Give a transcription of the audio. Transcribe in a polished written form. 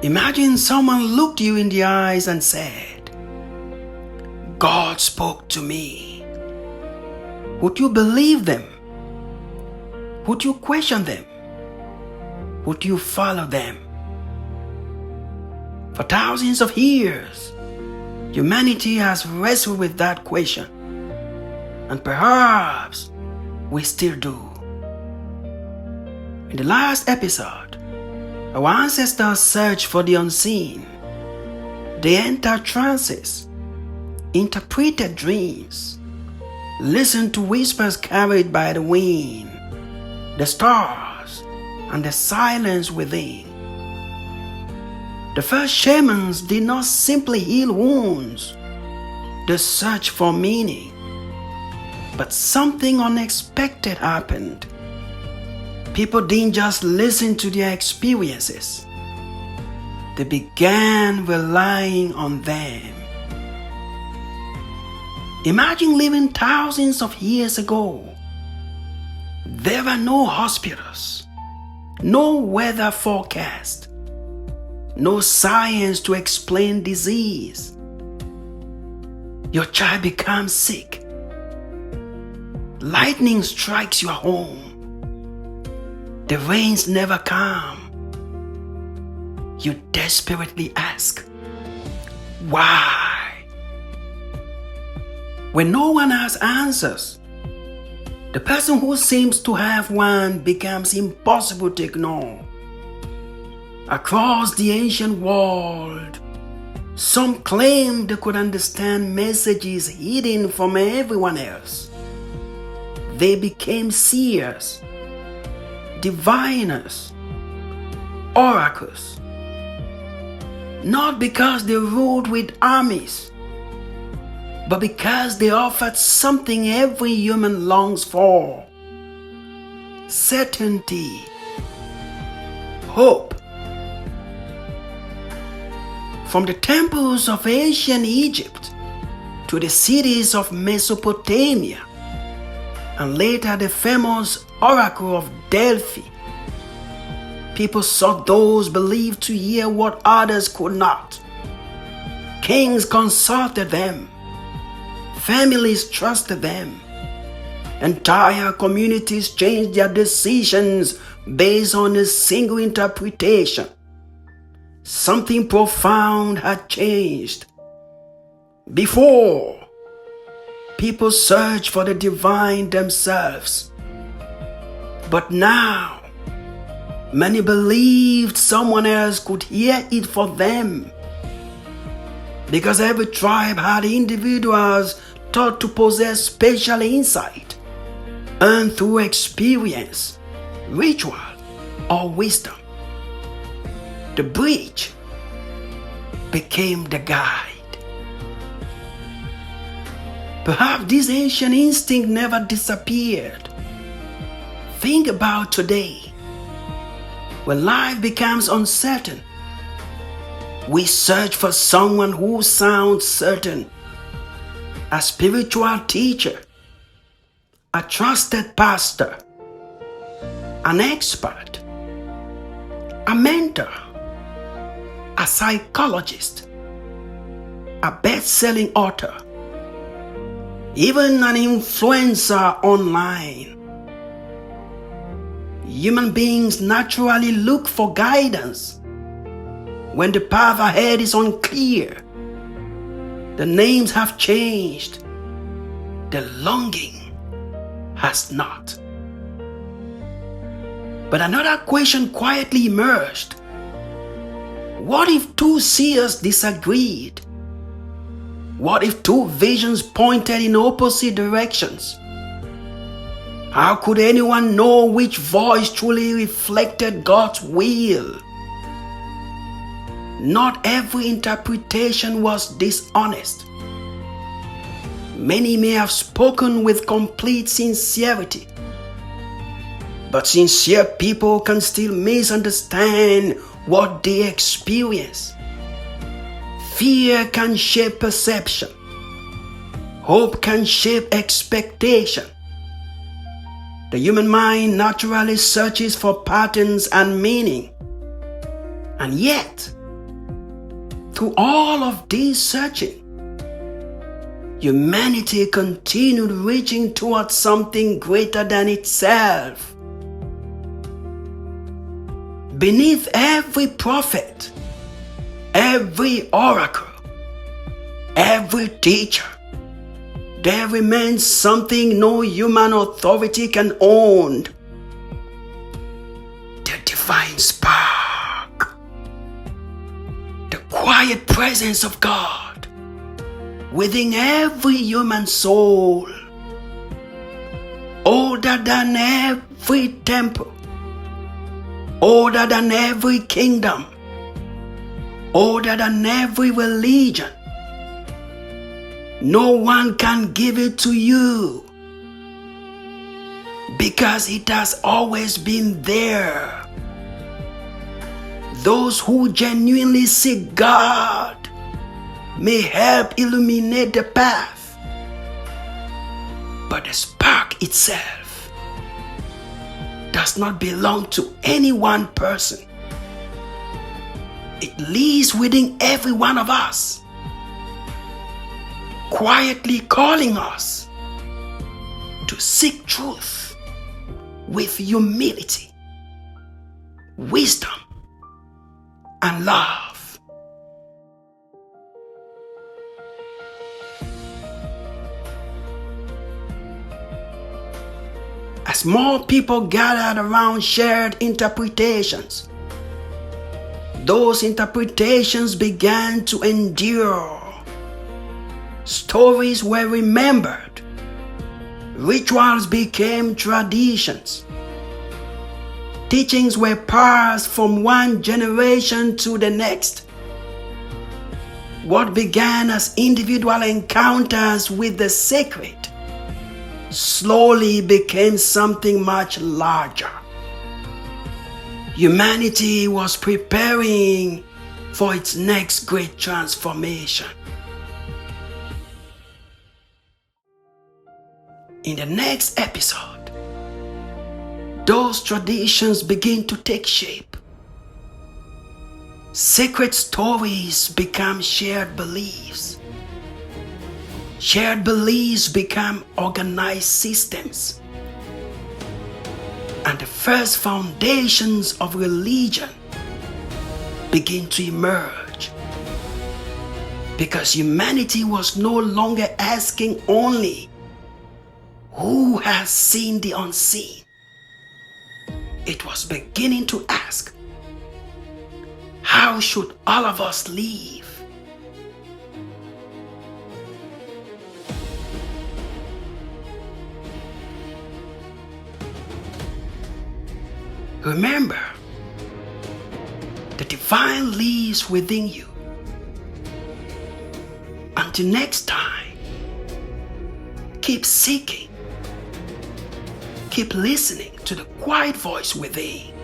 Imagine someone looked you in the eyes and said, "God spoke to me." Would you believe them? Would you question them? Would you follow them? For thousands of years, humanity has wrestled with that question, and perhaps we still do. In the last episode, our ancestors searched for the unseen. They entered trances, interpreted dreams, listened to whispers carried by the wind, the stars, and the silence within. The first shamans did not simply heal wounds. They searched for meaning. But something unexpected happened. People didn't just listen to their experiences. They began relying on them. Imagine living thousands of years ago. There were no hospitals, no weather forecast, no science to explain disease. Your child becomes sick. Lightning strikes your home. The rains never come. You desperately ask, why? When no one has answers, the person who seems to have one becomes impossible to ignore. Across the ancient world, some claimed they could understand messages hidden from everyone else. They became seers, diviners, oracles, not because they ruled with armies, but because they offered something every human longs for: certainty, hope. From the temples of ancient Egypt to the cities of Mesopotamia, and later the famous Oracle of Delphi, people sought those believed to hear what others could not. Kings consulted them. Families trusted them. Entire communities changed their decisions based on a single interpretation. Something profound had changed. Before, people searched for the divine themselves. But now, many believed someone else could hear it for them. Because every tribe had individuals thought to possess special insight, earned through experience, ritual, or wisdom. The bridge became the guide. Perhaps this ancient instinct never disappeared. Think about today. When life becomes uncertain, we search for someone who sounds certain. A spiritual teacher, a trusted pastor, an expert, a mentor, a psychologist, a best-selling author, even an influencer online. Human beings naturally look for guidance when the path ahead is unclear. The names have changed. The longing has not. But another question quietly emerged. What if two seers disagreed? What if two visions pointed in opposite directions? How could anyone know which voice truly reflected God's will? Not every interpretation was dishonest. Many may have spoken with complete sincerity. But sincere people can still misunderstand what they experience. Fear can shape perception. Hope can shape expectation. The human mind naturally searches for patterns and meaning. And yet, Through all of this searching, humanity continued reaching towards something greater than itself. Beneath every prophet, every oracle, every teacher, there remains something no human authority can own. The divine spark. The quiet presence of God within every human soul. Older than every temple. Older than every kingdom. Older than every religion. No one can give it to you because it has always been there. Those who genuinely seek God may help illuminate the path, but the spark itself does not belong to any one person. It lives within every one of us, quietly calling us to seek truth with humility, wisdom, and love. As more people gathered around shared interpretations, those interpretations began to endure. Stories were remembered. Rituals became traditions. Teachings were passed from one generation to the next. What began as individual encounters with the sacred slowly became something much larger. Humanity was preparing for its next great transformation. In the next episode, those traditions begin to take shape. Sacred stories become shared beliefs. Shared beliefs become organized systems. And the first foundations of religion begin to emerge. Because humanity was no longer asking only, who has seen the unseen? It was beginning to ask, how should all of us live? Remember, the divine lives within you. Until next time, keep seeking. Keep listening to the quiet voice within.